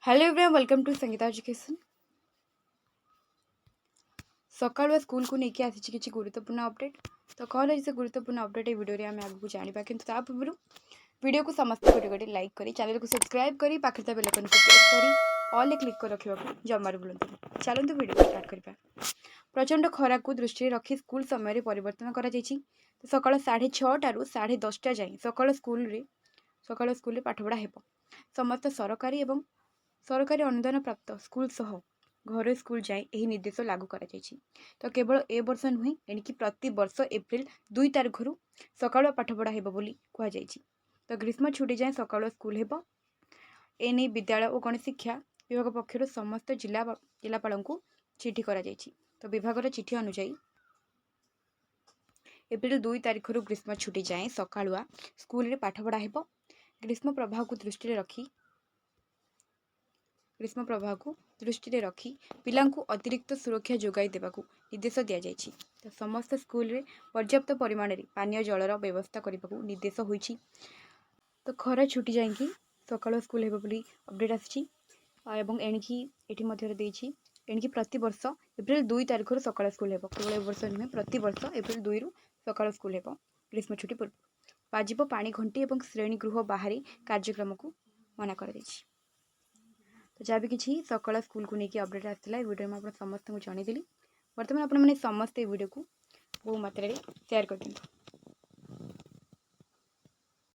Hello everyone, welcome to Sangeeta education. सकाल school को लेकिन आसी किसी गुरुत्वपूर्ण अपडेट। तो कौन है गुरुत्वपूर्ण अपडेट ये वीडियो आम आगे जाना कि पूर्व वीडियो को समस्त गोटे लाइक करी चैनल को सब्सक्राइब करी पाखे बेलकन को प्रेस करी ऑल क्लिक कर रखा जमार बुलां। चलते वीडियो स्टार्ट करवा। प्रचंड खरा को दृष्टि रखी स्कूल समय परिवर्तन कर सका 6:30 ठारू 10:30 जाए सकाल स्कूल पाठपढ़ा हो। समस्त सरकारी और सरकारी अनुदान प्राप्त स्कूल सह घर स्कूल जाए यह निर्देश लागू कर तो केवल ए वर्ष नुहे एणिकी प्रति वर्ष एप्रिल 2 तारिख सकाल पाठपढ़ा हो। तो ग्रीष्म छुट्टी जाए सकाल स्कूल हो। एने विद्यालय और गणशिक्षा विभाग पक्षर समस्त जिलापाल को चिठी कर तो विभाग चिठी अनुଯାयी एप्रिल 2 तारिख ग्रीष्म छुट्टी जाए सकालुआ स्कूल पाठपढ़ा हो। ग्रीष्म प्रभाव को दृष्टि रखी पिलांकु अतिरिक्त सुरक्षा जोगाई देवाकू निर्देश दि जाएगी। तो समस्त स्कूल रे पर्याप्त परिमाण में पानीय जलर व्यवस्था करने को निर्देश होइछि। तो खरा छुट्टी जाएंगी सकाल स्कूल हो अपडेट आसी एणिकी एणिकी प्रति वर्ष एप्रिल 2 तारिख सकाल स्कूल हो। केवल ए वर्ष नुहे प्रति वर्ष एप्रिल 2 रु सकाल स्कूल हो। ग्रीष्म छुट्टी पूर्व बाजिब पानी घंटी और श्रेणी गृह बाहरी कार्यक्रम को मना कर तो जहाँ भी किसी सकाल स्कूल को लेकिन अपडेट आसाला वीडियो में आप समस्त को जनईली। बर्तमान आपने समस्त वीडियो को बहु मात्रा शेयर कर दिखाँ।